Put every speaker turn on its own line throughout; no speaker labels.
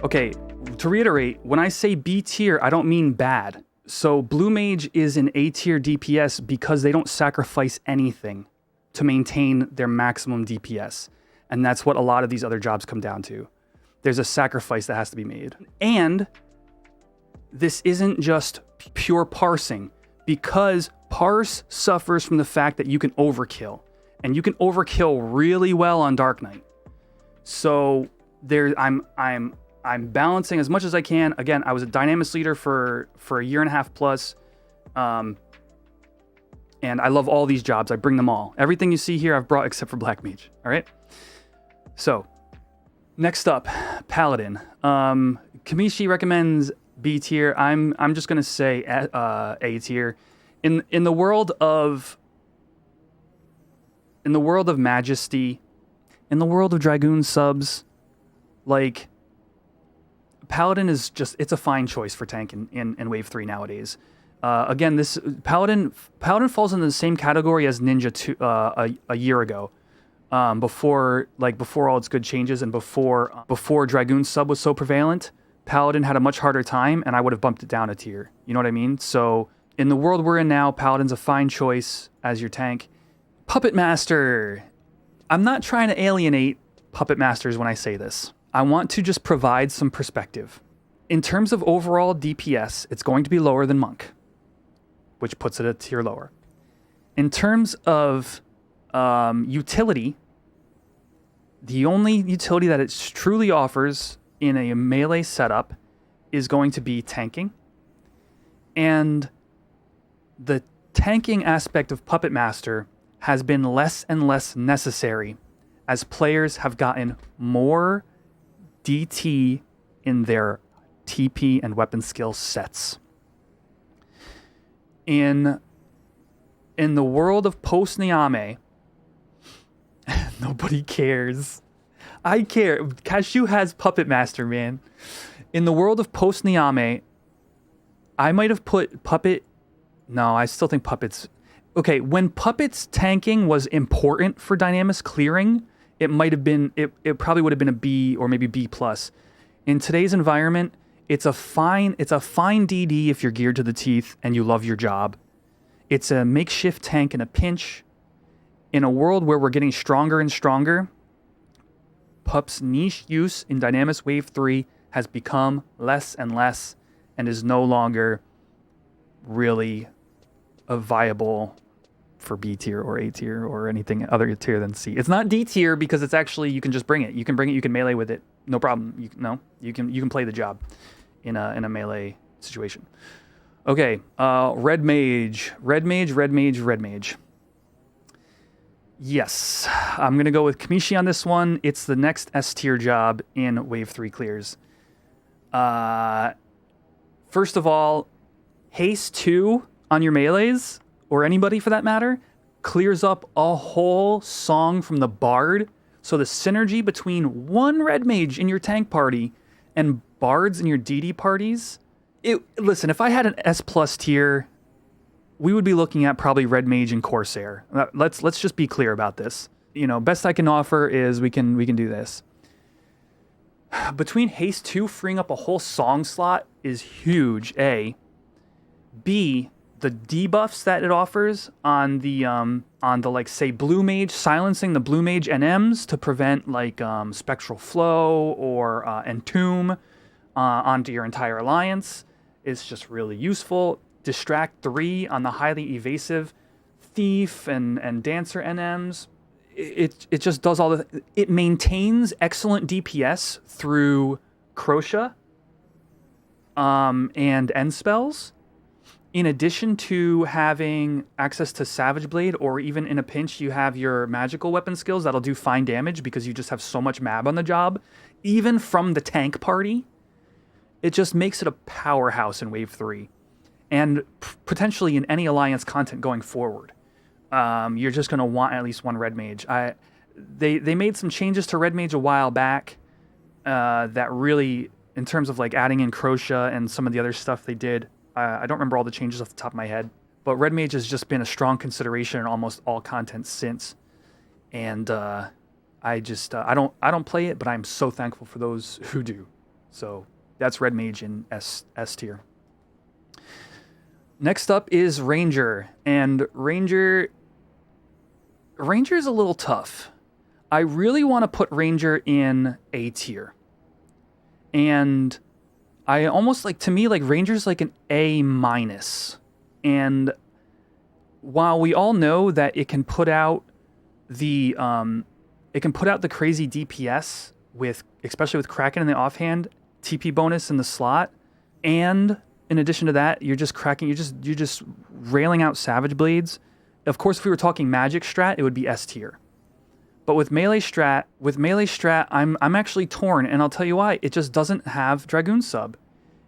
Okay, to reiterate, when I say B tier, I don't mean bad. So Blue Mage is an A tier DPS because they don't sacrifice anything to maintain their maximum DPS. And that's what a lot of these other jobs come down to. There's a sacrifice that has to be made. And this isn't just pure parsing, because parse suffers from the fact that you can overkill. And you can overkill really well on Dark Knight. So I'm balancing as much as I can. Again, I was a Dynamis leader for a year and a half plus. And I love all these jobs. I bring them all. Everything you see here, I've brought except for Black Mage. All right. So next up, Paladin. Kamishi recommends B tier. I'm just gonna say A tier. In the world of Majesty, in the world of Dragoon subs, like, Paladin is just, it's a fine choice for tank in Wave 3 nowadays. Again, this Paladin falls in the same category as Ninja a year ago, before all its good changes and before Dragoon sub was so prevalent. Paladin had a much harder time, and I would have bumped it down a tier. You know what I mean? So in the world we're in now, Paladin's a fine choice as your tank. Puppetmaster. I'm not trying to alienate Puppetmasters when I say this. I want to just provide some perspective. In terms of overall DPS, it's going to be lower than Monk, which puts it a tier lower. In terms of utility, the only utility that it truly offers in a melee setup is going to be tanking. And the tanking aspect of Puppetmaster has been less and less necessary as players have gotten more DT in their TP and weapon skill sets. In the world of post-Niame, nobody cares. I care. Cashew has Puppetmaster, man. In the world of post-Niame, I might have put Puppet... No, I still think Puppet's... Okay, when Puppet's tanking was important for Dynamis clearing, it might have been... It probably would have been a B or maybe B+. In today's environment, it's a fine DD if you're geared to the teeth and you love your job. It's a makeshift tank in a pinch. In a world where we're getting stronger and stronger, Pup's niche use in Dynamis Wave 3 has become less and less and is no longer really a viable for B tier or A tier or anything other tier than C. It's not D tier because it's actually, you can just bring it. You can bring it, you can melee with it. No problem. You can play the job in a melee situation. Okay, Red Mage. Yes, I'm going to go with Kamishi on this one. It's the next S tier job in Wave 3 clears. First of all, Haste 2 on your melees, or anybody for that matter, clears up a whole song from the Bard. So the synergy between one Red Mage in your tank party and Bards in your DD parties... Listen, if I had an S+ tier... we would be looking at probably Red Mage and Corsair. Let's just be clear about this. You know, best I can offer is we can do this. Between Haste 2 freeing up a whole song slot is huge, A. B, the debuffs that it offers on the like, say, Blue Mage, silencing the Blue Mage NMs to prevent like Spectral Flow or Entomb onto your entire alliance is just really useful. Distract 3 on the highly evasive Thief and Dancer NMs. It just does all the... It maintains excellent DPS through Crochet and end spells, in addition to having access to Savage Blade, or even in a pinch you have your magical weapon skills that'll do fine damage because you just have so much mab on the job. Even from the tank party, it just makes it a powerhouse in Wave 3. And potentially in any Alliance content going forward. You're just going to want at least one Red Mage. They made some changes to Red Mage a while back that really, in terms of like adding in Crochet and some of the other stuff they did, I don't remember all the changes off the top of my head, but Red Mage has just been a strong consideration in almost all content since. And I don't play it, but I'm so thankful for those who do. So that's red mage in S tier. Next up is Ranger, and Ranger's a little tough. I really want to put Ranger in A tier. And I almost like, to me, like Ranger's like an A minus. And while we all know that it can put out the crazy DPS with, especially with Kraken in the offhand, TP bonus in the slot, and in addition to that, you're just railing out Savage Blades. Of course, if we were talking Magic strat, it would be S tier. But with melee strat, I'm actually torn, and I'll tell you why. It just doesn't have Dragoon sub.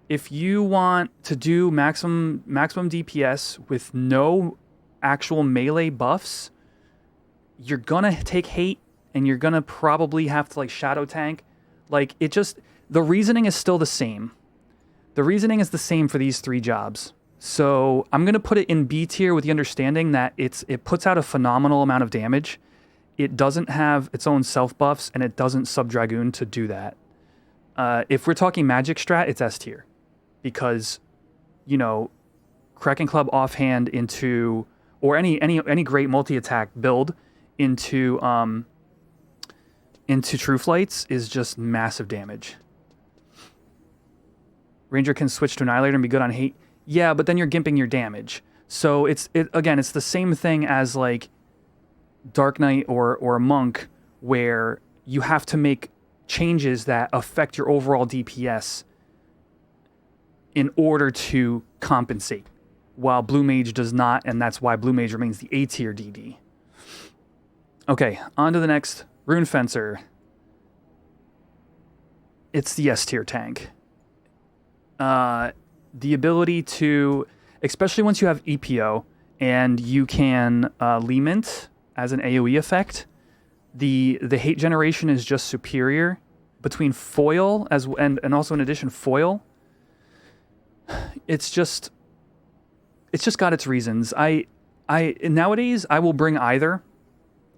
If you want to do maximum DPS with no actual melee buffs, you're gonna take hate, and you're gonna probably have to like shadow tank. Like the reasoning is still the same. The reasoning is the same for these 3 jobs. So I'm gonna put it in B tier with the understanding that it puts out a phenomenal amount of damage. It doesn't have its own self buffs, and it doesn't sub Dragoon to do that. If we're talking Magic strat, it's S tier, because, you know, Kraken Club offhand into, or any great multi-attack build into True Flights is just massive damage. Ranger can switch to Annihilator and be good on hate. Yeah, but then you're gimping your damage. So it's the same thing as like Dark Knight or Monk, where you have to make changes that affect your overall DPS in order to compensate, while Blue Mage does not, and that's why Blue Mage remains the A tier DD. Okay, on to the next, Rune Fencer. It's the S tier tank. The ability to, especially once you have EPO and you can Lament as an AoE effect, the hate generation is just superior. Between foil and also in addition foil, it's just got its reasons. Nowadays I will bring either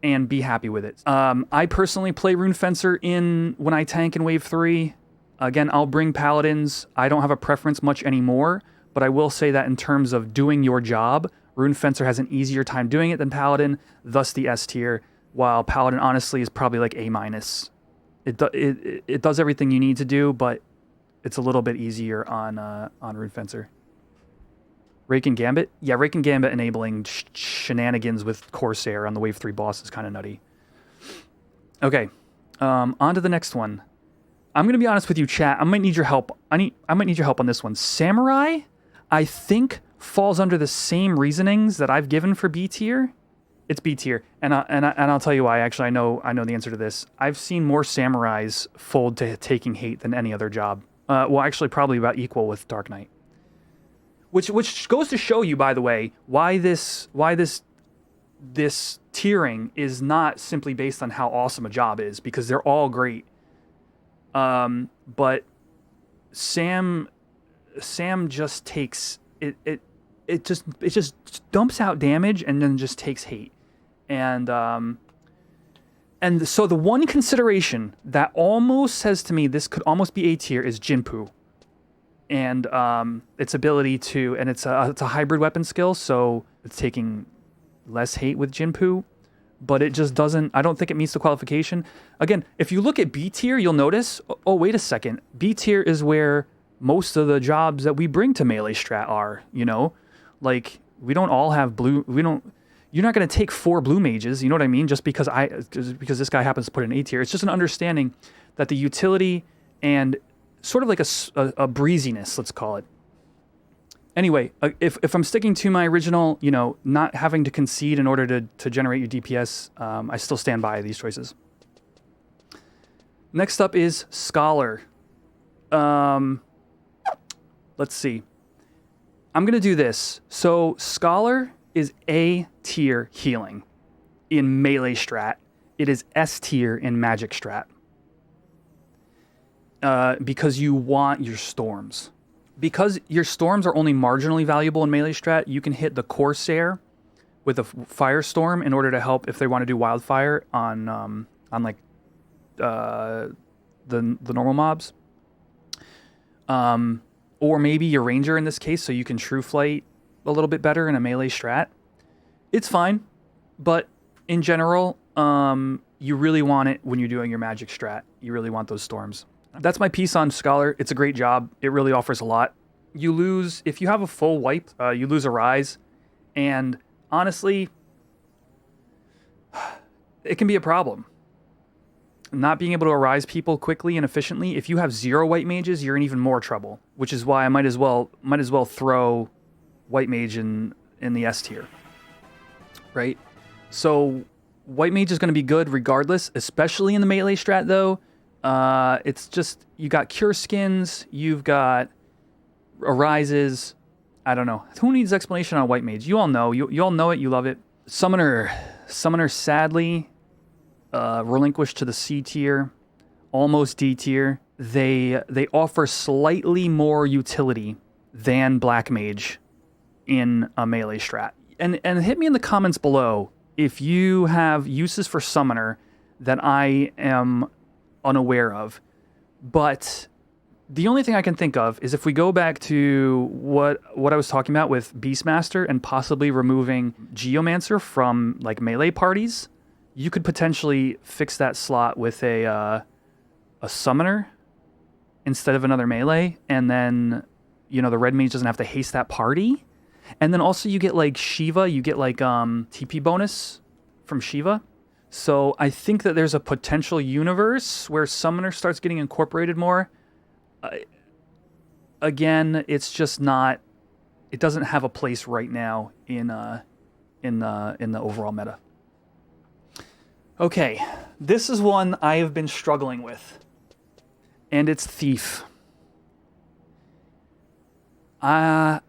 and be happy with it. I personally play Rune Fencer when I tank in wave 3. Again, I'll bring Paladins. I don't have a preference much anymore, but I will say that in terms of doing your job, Rune Fencer has an easier time doing it than Paladin, thus the S tier, while Paladin honestly is probably like A minus. It does everything you need to do, but it's a little bit easier on Rune Fencer. Rake and Gambit? Yeah, Rake and Gambit enabling shenanigans with Corsair on the Wave 3 boss is kind of nutty. Okay, on to the next one. I'm going to be honest with you, chat. I might need your help. I might need your help on this one. Samurai, I think, falls under the same reasonings that I've given for B tier. It's B tier, and I'll tell you why. Actually, I know the answer to this. I've seen more Samurais fold to taking hate than any other job. Well, actually, probably about equal with Dark Knight. Which goes to show you, by the way, why this tiering is not simply based on how awesome a job is, because they're all great. But Sam just takes it. It just dumps out damage and then just takes hate. And so the one consideration that almost says to me this could almost be A tier is Jinpu. And its ability to, and it's a hybrid weapon skill, so it's taking less hate with Jinpu, but it just doesn't, I don't think it meets the qualification. Again, if you look at B tier, you'll notice, oh, wait a second, B tier is where most of the jobs that we bring to melee strat are, you know? Like, we don't all have you're not going to take 4 blue mages, you know what I mean? Just because this guy happens to put an A tier. It's just an understanding that the utility and sort of like a breeziness, let's call it. Anyway, if I'm sticking to my original, you know, not having to concede in order to generate your DPS, I still stand by these choices. Next up is Scholar. Let's see. I'm going to do this. So Scholar is A tier healing in melee strat. It is S tier in magic strat. Because you want your storms. Because your storms are only marginally valuable in melee strat, you can hit the Corsair with a Firestorm in order to help if they want to do Wildfire on like the normal mobs. or maybe your ranger in this case, so you can true flight a little bit better in a melee strat. It's fine, but in general, you really want it when you're doing your magic strat. You really want those storms. That's my piece on Scholar. It's a great job. It really offers a lot. You lose, if you have a full wipe, you lose a rise. And honestly, it can be a problem. Not being able to arise people quickly and efficiently. If you have 0 white mages, you're in even more trouble. Which is why I might as well throw white mage in the S tier. Right? So white mage is going to be good regardless, especially in the melee strat though. It's just, you got cure skins, you've got arises. I don't know. Who needs explanation on white mage? You all know. You all know it. You love it. Summoner sadly relinquished to the C tier, almost D tier. They offer slightly more utility than black mage in a melee strat. And hit me in the comments below if you have uses for summoner that I am unaware of. But the only thing I can think of is if we go back to what I was talking about with Beastmaster and possibly removing Geomancer from like melee parties, you could potentially fix that slot with a summoner instead of another melee, and then the red mage doesn't have to haste that party. And then also you get like Shiva, you get like TP bonus from Shiva. So I think that there's a potential universe where summoner starts getting incorporated more. Again, it's just not. It doesn't have a place right now in the overall meta. Okay, this is one I have been struggling with, and it's Thief. I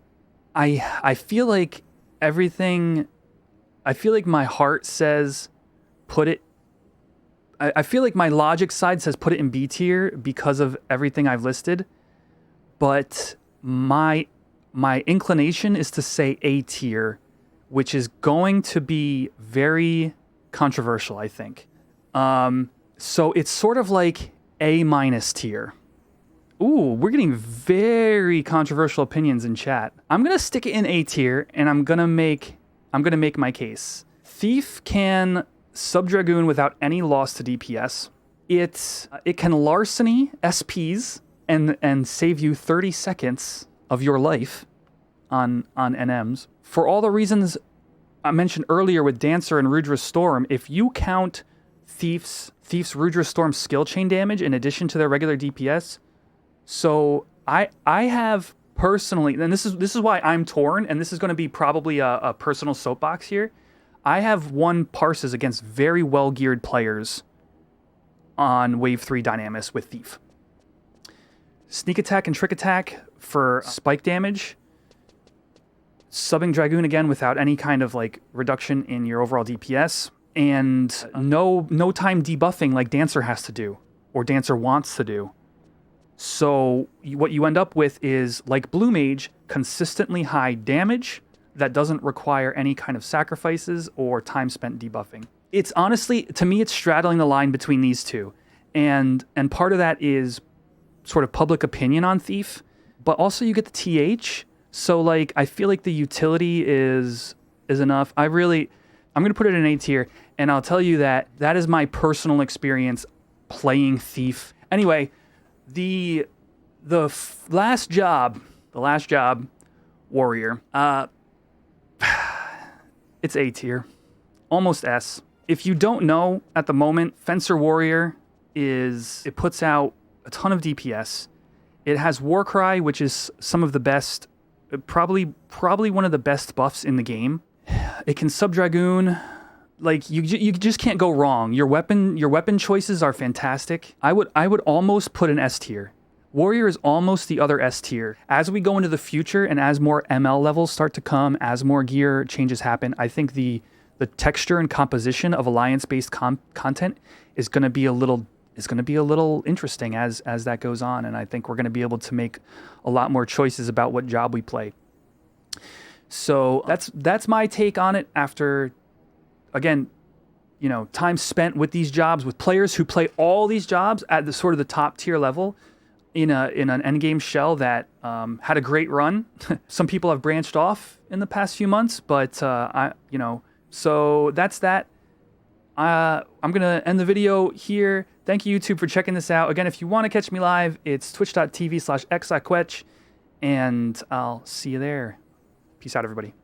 feel like everything. I feel like my heart says put it. I feel like my logic side says put it in B tier because of everything I've listed, but my inclination is to say A tier, which is going to be very controversial, I think. So it's sort of like A minus tier. Ooh, we're getting very controversial opinions in chat. I'm gonna stick it in A tier, and I'm gonna make my case. Thief can Sub-Dragoon without any loss to DPS. It can larceny SPs and save you 30 seconds of your life on NMs. For all the reasons I mentioned earlier with Dancer and Rudra Storm, if you count Thief's Rudra Storm skill chain damage in addition to their regular DPS, so I have personally, and this is why I'm torn, and this is going to be probably a personal soapbox here. I have won parses against very well-geared players on Wave 3 Dynamis with Thief. Sneak attack and trick attack for spike damage. Subbing Dragoon again without any kind of like reduction in your overall DPS. And no time debuffing like Dancer has to do, or Dancer wants to do. So what you end up with is, like Blue Mage, consistently high damage that doesn't require any kind of sacrifices or time spent debuffing. It's honestly, to me, it's straddling the line between these two. And part of that is sort of public opinion on Thief, but also you get the TH. So like, I feel like the utility is enough. I'm going to put it in A tier, and I'll tell you that is my personal experience playing Thief. Anyway, the last job, Warrior, it's A tier, almost S. If you don't know at the moment, Fencer Warrior it puts out a ton of DPS. It has Warcry, which is some of the best, probably one of the best buffs in the game. It can Sub-Dragoon. Like you just can't go wrong. Your weapon choices are fantastic. I would almost put an S tier. Warrior is almost the other S tier. As we go into the future and as more ML levels start to come, as more gear changes happen, I think the texture and composition of alliance-based content is going to be a little interesting as that goes on, and I think we're going to be able to make a lot more choices about what job we play. So that's my take on it after, again, time spent with these jobs, with players who play all these jobs at the sort of the top tier level. in an endgame shell that had a great run. Some people have branched off in the past few months, but so that's that. I'm gonna end the video here. Thank you, YouTube, for checking this out. Again, if you want to catch me live, it's twitch.tv/xiquetch, and I'll see you there. Peace out, everybody.